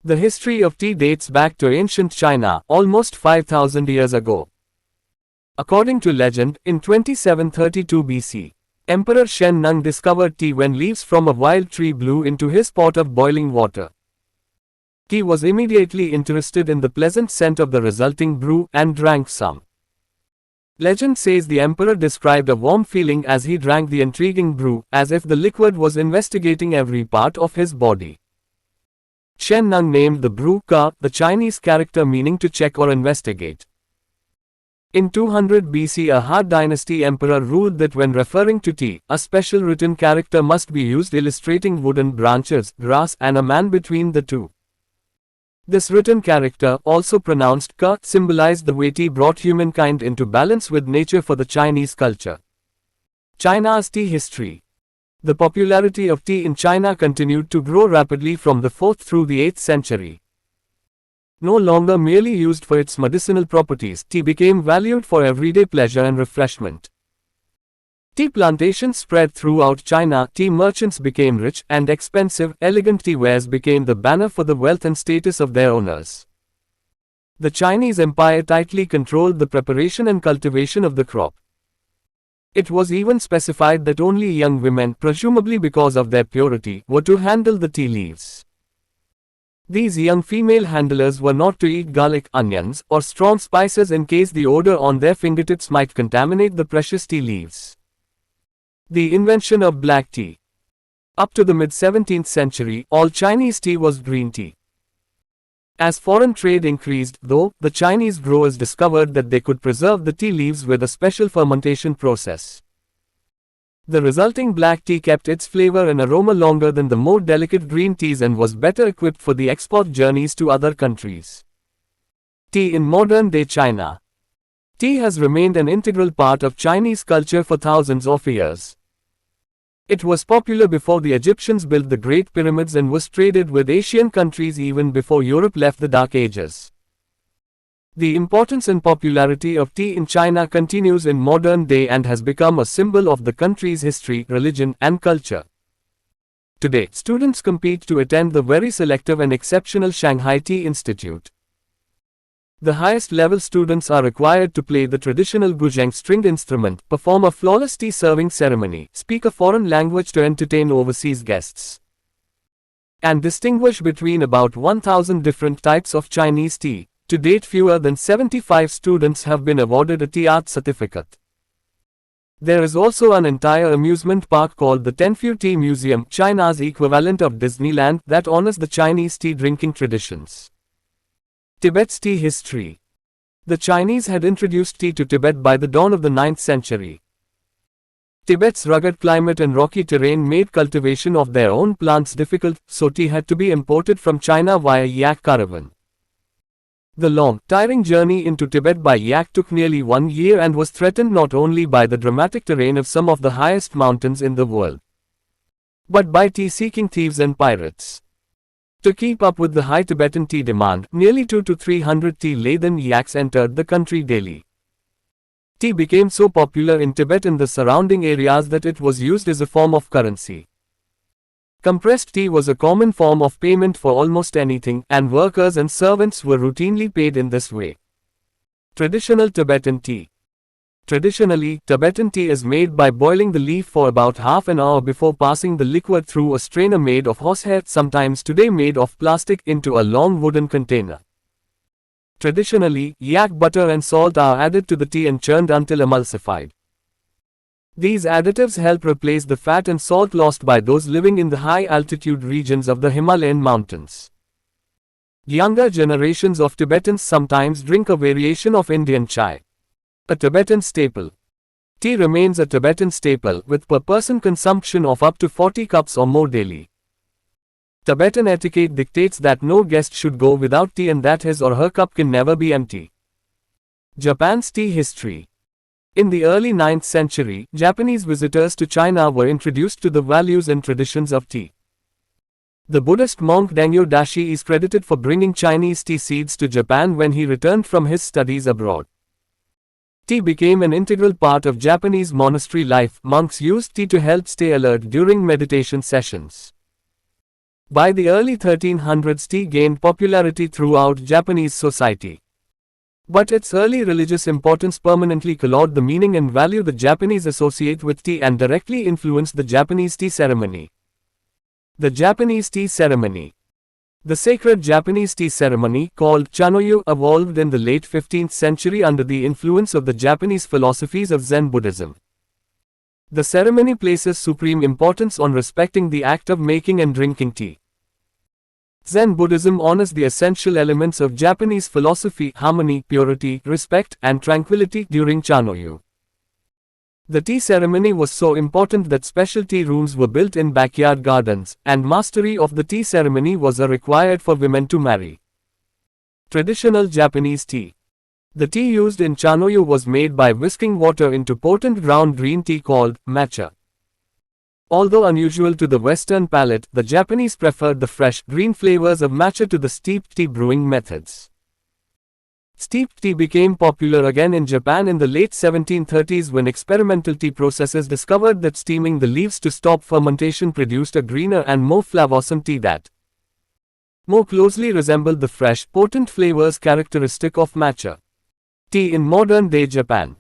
The history of tea dates back to ancient China, almost 5,000 years ago. According to legend, in 2732 BC, Emperor Shen Nung discovered tea when leaves from a wild tree blew into his pot of boiling water. He was immediately interested in the pleasant scent of the resulting brew and drank some. Legend says the emperor described a warm feeling as he drank the intriguing brew, as if the liquid was investigating every part of his body. Shen Nung named the brew Ka, the Chinese character meaning to check or investigate. In 200 BC, a Han dynasty emperor ruled that when referring to tea, a special written character must be used illustrating wooden branches, grass, and a man between the two. This written character, also pronounced Ka, symbolized the way tea brought humankind into balance with nature for the Chinese culture. China's tea history. The popularity of tea in China continued to grow rapidly from the 4th through the 8th century. No longer merely used for its medicinal properties, tea became valued for everyday pleasure and refreshment. Tea plantations spread throughout China, tea merchants became rich, and expensive, elegant tea wares became the banner for the wealth and status of their owners. The Chinese Empire tightly controlled the preparation and cultivation of the crop. It was even specified that only young women, presumably because of their purity, were to handle the tea leaves. These young female handlers were not to eat garlic, onions, or strong spices in case the odor on their fingertips might contaminate the precious tea leaves. The invention of black tea. Up to the mid-17th century, all Chinese tea was green tea. As foreign trade increased, though, the Chinese growers discovered that they could preserve the tea leaves with a special fermentation process. The resulting black tea kept its flavor and aroma longer than the more delicate green teas and was better equipped for the export journeys to other countries. Tea in modern-day China. Tea has remained an integral part of Chinese culture for thousands of years. It was popular before the Egyptians built the Great Pyramids and was traded with Asian countries even before Europe left the Dark Ages. The importance and popularity of tea in China continues in modern day and has become a symbol of the country's history, religion, and culture. Today, students compete to attend the very selective and exceptional Shanghai Tea Institute. The highest level students are required to play the traditional guzheng stringed instrument, perform a flawless tea serving ceremony, speak a foreign language to entertain overseas guests, and distinguish between about 1,000 different types of Chinese tea. To date, fewer than 75 students have been awarded a tea art certificate. There is also an entire amusement park called the Tenfu Tea Museum, China's equivalent of Disneyland, that honors the Chinese tea drinking traditions. Tibet's tea history. The Chinese had introduced tea to Tibet by the dawn of the 9th century. Tibet's rugged climate and rocky terrain made cultivation of their own plants difficult, so tea had to be imported from China via yak caravan. The long, tiring journey into Tibet by yak took nearly 1 year and was threatened not only by the dramatic terrain of some of the highest mountains in the world, but by tea-seeking thieves and pirates. To keep up with the high Tibetan tea demand, nearly 200 to 300 tea-laden yaks entered the country daily. Tea became so popular in Tibet and the surrounding areas that it was used as a form of currency. Compressed tea was a common form of payment for almost anything, and workers and servants were routinely paid in this way. Traditional Tibetan tea. Traditionally, Tibetan tea is made by boiling the leaf for about half an hour before passing the liquid through a strainer made of horsehair, sometimes today made of plastic, into a long wooden container. Traditionally, yak butter and salt are added to the tea and churned until emulsified. These additives help replace the fat and salt lost by those living in the high-altitude regions of the Himalayan mountains. Younger generations of Tibetans sometimes drink a variation of Indian chai, a Tibetan staple. Tea remains a Tibetan staple, with per-person consumption of up to 40 cups or more daily. Tibetan etiquette dictates that no guest should go without tea and that his or her cup can never be empty. Japan's tea history. In the early 9th century, Japanese visitors to China were introduced to the values and traditions of tea. The Buddhist monk Dengyo Dashi is credited for bringing Chinese tea seeds to Japan when he returned from his studies abroad. Tea became an integral part of Japanese monastery life. Monks used tea to help stay alert during meditation sessions. By the early 1300s, tea gained popularity throughout Japanese society. But its early religious importance permanently colored the meaning and value the Japanese associate with tea and directly influenced the Japanese tea ceremony. The Japanese tea ceremony. The sacred Japanese tea ceremony, called Chanoyu, evolved in the late 15th century under the influence of the Japanese philosophies of Zen Buddhism. The ceremony places supreme importance on respecting the act of making and drinking tea. Zen Buddhism honors the essential elements of Japanese philosophy: harmony, purity, respect, and tranquility during Chanoyu. The tea ceremony was so important that special tea rooms were built in backyard gardens, and mastery of the tea ceremony was required for women to marry. Traditional Japanese tea. The tea used in Chanoyu was made by whisking water into potent ground green tea called matcha. Although unusual to the Western palate, the Japanese preferred the fresh, green flavors of matcha to the steeped tea brewing methods. Steeped tea became popular again in Japan in the late 1730s when experimental tea processors discovered that steaming the leaves to stop fermentation produced a greener and more flavorsome tea that more closely resembled the fresh, potent flavors characteristic of matcha. Tea in modern-day Japan.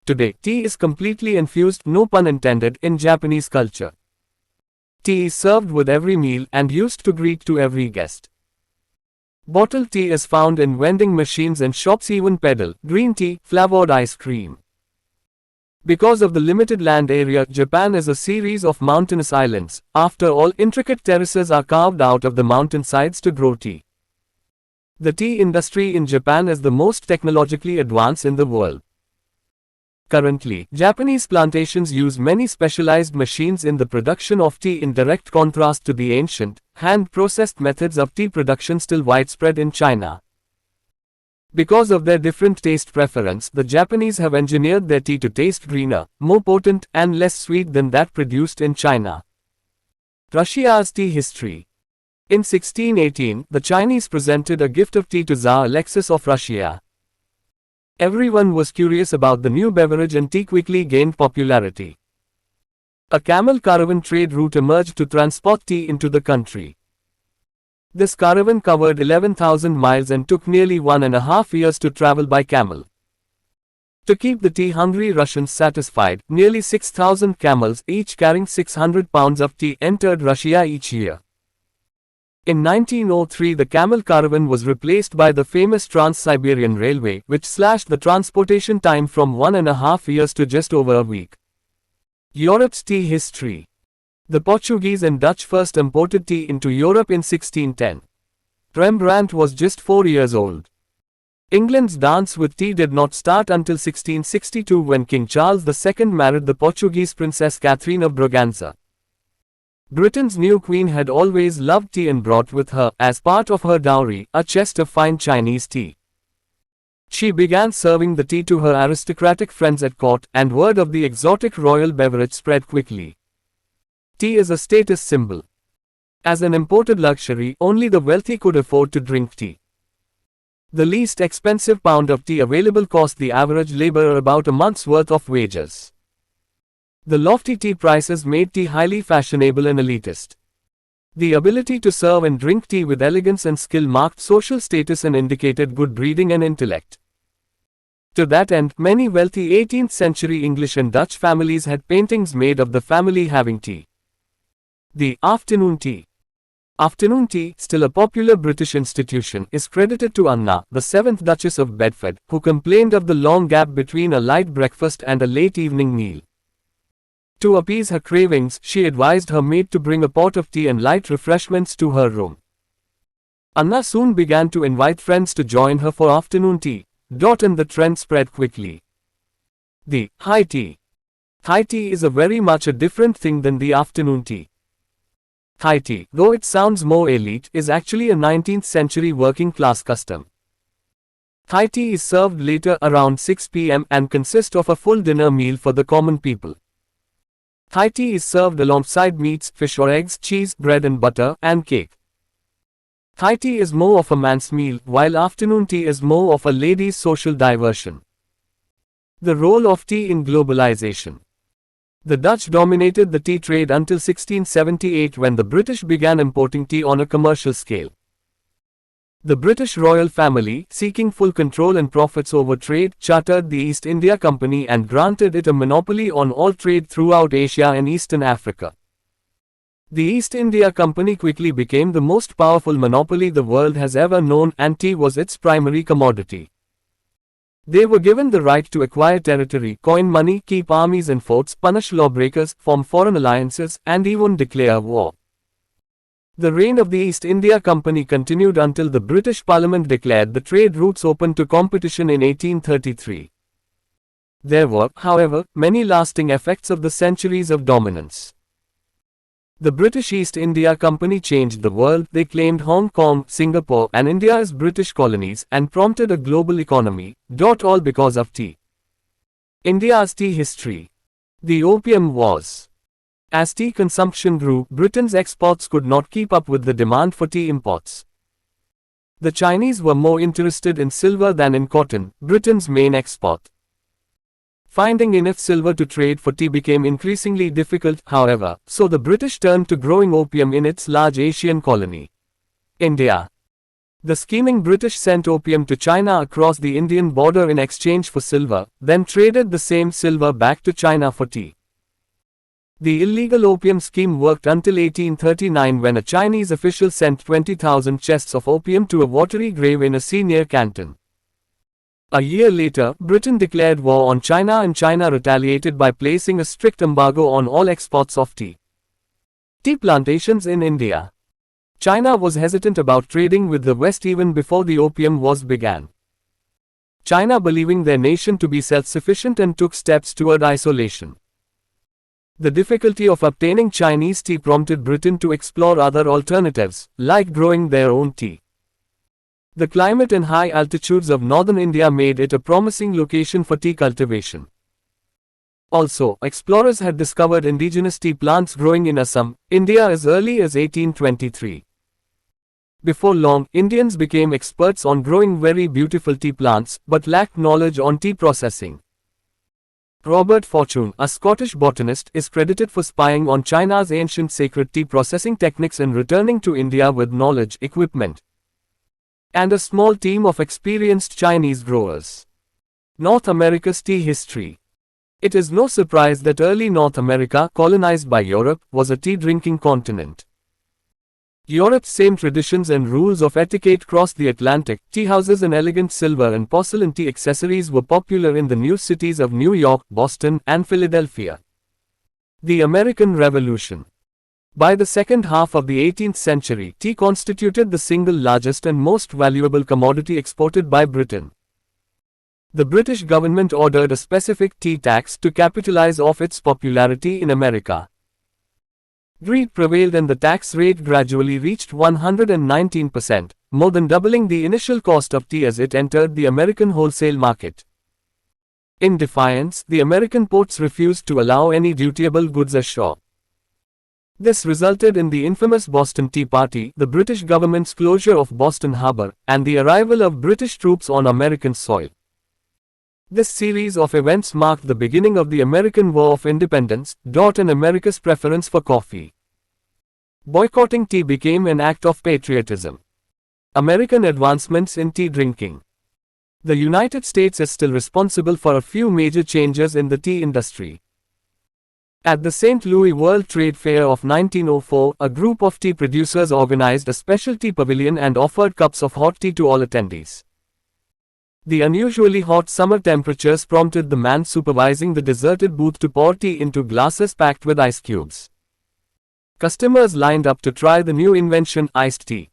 Today, tea is completely infused, no pun intended, in Japanese culture. Tea is served with every meal and used to greet to every guest. Bottled tea is found in vending machines and shops, even peddle green tea, flavored ice cream. Because of the limited land area, Japan is a series of mountainous islands. After all, intricate terraces are carved out of the mountainsides to grow tea. The tea industry in Japan is the most technologically advanced in the world. Currently, Japanese plantations use many specialized machines in the production of tea, in direct contrast to the ancient, hand-processed methods of tea production still widespread in China. Because of their different taste preference, the Japanese have engineered their tea to taste greener, more potent, and less sweet than that produced in China. Russia's tea history. In 1618, the Chinese presented a gift of tea to Tsar Alexis of Russia. Everyone was curious about the new beverage and tea quickly gained popularity. A camel caravan trade route emerged to transport tea into the country. This caravan covered 11,000 miles and took nearly 1.5 years to travel by camel. To keep the tea-hungry Russians satisfied, nearly 6,000 camels, each carrying 600 pounds of tea, entered Russia each year. In 1903, the camel caravan was replaced by the famous Trans-Siberian Railway, which slashed the transportation time from 1.5 years to just over a week. Europe's tea history. The Portuguese and Dutch first imported tea into Europe in 1610. Rembrandt was just 4 years old. England's dance with tea did not start until 1662 when King Charles II married the Portuguese Princess Catherine of Braganza. Britain's new queen had always loved tea and brought with her, as part of her dowry, a chest of fine Chinese tea. She began serving the tea to her aristocratic friends at court, and word of the exotic royal beverage spread quickly. Tea is a status symbol. As an imported luxury, only the wealthy could afford to drink tea. The least expensive pound of tea available cost the average laborer about a month's worth of wages. The lofty tea prices made tea highly fashionable and elitist. The ability to serve and drink tea with elegance and skill marked social status and indicated good breeding and intellect. To that end, many wealthy 18th century English and Dutch families had paintings made of the family having tea. The afternoon tea. Afternoon tea, still a popular British institution, is credited to Anna, the 7th Duchess of Bedford, who complained of the long gap between a light breakfast and a late evening meal. To appease her cravings, she advised her maid to bring a pot of tea and light refreshments to her room. Anna soon began to invite friends to join her for afternoon tea, and the trend spread quickly. The high tea. High tea is a very much a different thing than the afternoon tea. High tea, though it sounds more elite, is actually a 19th century working class custom. High tea is served later around 6 p.m. and consists of a full dinner meal for the common people. High tea is served alongside meats, fish or eggs, cheese, bread and butter, and cake. High tea is more of a man's meal, while afternoon tea is more of a lady's social diversion. The role of tea in globalization. The Dutch dominated the tea trade until 1678 when the British began importing tea on a commercial scale. The British royal family, seeking full control and profits over trade, chartered the East India Company and granted it a monopoly on all trade throughout Asia and Eastern Africa. The East India Company quickly became the most powerful monopoly the world has ever known, and tea was its primary commodity. They were given the right to acquire territory, coin money, keep armies and forts, punish lawbreakers, form foreign alliances, and even declare war. The reign of the East India Company continued until the British Parliament declared the trade routes open to competition in 1833. There were, however, many lasting effects of the centuries of dominance. The British East India Company changed the world. They claimed Hong Kong, Singapore, and India as British colonies and prompted a global economy, all because of tea. India's tea history. The Opium Wars. As tea consumption grew, Britain's exports could not keep up with the demand for tea imports. The Chinese were more interested in silver than in cotton, Britain's main export. Finding enough silver to trade for tea became increasingly difficult, however, so the British turned to growing opium in its large Asian colony, India. The scheming British sent opium to China across the Indian border in exchange for silver, then traded the same silver back to China for tea. The illegal opium scheme worked until 1839 when a Chinese official sent 20,000 chests of opium to a watery grave in a sea near Canton. A year later, Britain declared war on China and China retaliated by placing a strict embargo on all exports of tea. Tea plantations in India. China was hesitant about trading with the West even before the Opium Wars began. China believing their nation to be self-sufficient and took steps toward isolation. The difficulty of obtaining Chinese tea prompted Britain to explore other alternatives, like growing their own tea. The climate and high altitudes of northern India made it a promising location for tea cultivation. Also, explorers had discovered indigenous tea plants growing in Assam, India as early as 1823. Before long, Indians became experts on growing very beautiful tea plants, but lacked knowledge on tea processing. Robert Fortune, a Scottish botanist, is credited for spying on China's ancient sacred tea processing techniques and returning to India with knowledge, equipment, and a small team of experienced Chinese growers. North America's tea history. It is no surprise that early North America, colonized by Europe, was a tea-drinking continent. Europe's same traditions and rules of etiquette crossed the Atlantic. Tea houses and elegant silver and porcelain tea accessories were popular in the new cities of New York, Boston, and Philadelphia. The American Revolution. By the second half of the 18th century, tea constituted the single largest and most valuable commodity exported by Britain. The British government ordered a specific tea tax to capitalize off its popularity in America. Greed prevailed and the tax rate gradually reached 119%, more than doubling the initial cost of tea as it entered the American wholesale market. In defiance, the American ports refused to allow any dutiable goods ashore. This resulted in the infamous Boston Tea Party, the British government's closure of Boston Harbor, and the arrival of British troops on American soil. This series of events marked the beginning of the American War of Independence, and America's preference for coffee. Boycotting tea became an act of patriotism. American advancements in tea drinking. The United States is still responsible for a few major changes in the tea industry. At the St. Louis World Trade Fair of 1904, a group of tea producers organized a special tea pavilion and offered cups of hot tea to all attendees. The unusually hot summer temperatures prompted the man supervising the deserted booth to pour tea into glasses packed with ice cubes. Customers lined up to try the new invention, iced tea.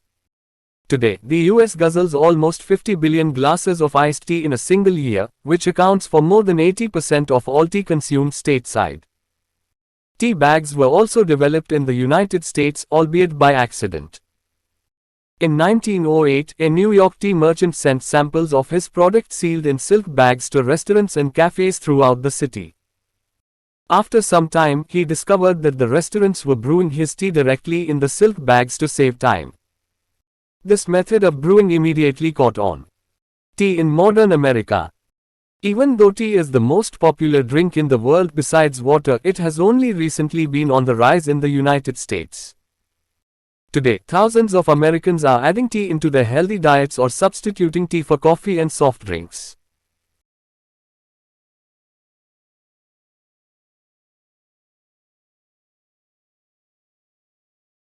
Today, the US guzzles almost 50 billion glasses of iced tea in a single year, which accounts for more than 80% of all tea consumed stateside. Tea bags were also developed in the United States, albeit by accident. In 1908, a New York tea merchant sent samples of his product sealed in silk bags to restaurants and cafes throughout the city. After some time, he discovered that the restaurants were brewing his tea directly in the silk bags to save time. This method of brewing immediately caught on. Tea in modern America. Even though tea is the most popular drink in the world besides water, it has only recently been on the rise in the United States. Today, thousands of Americans are adding tea into their healthy diets or substituting tea for coffee and soft drinks.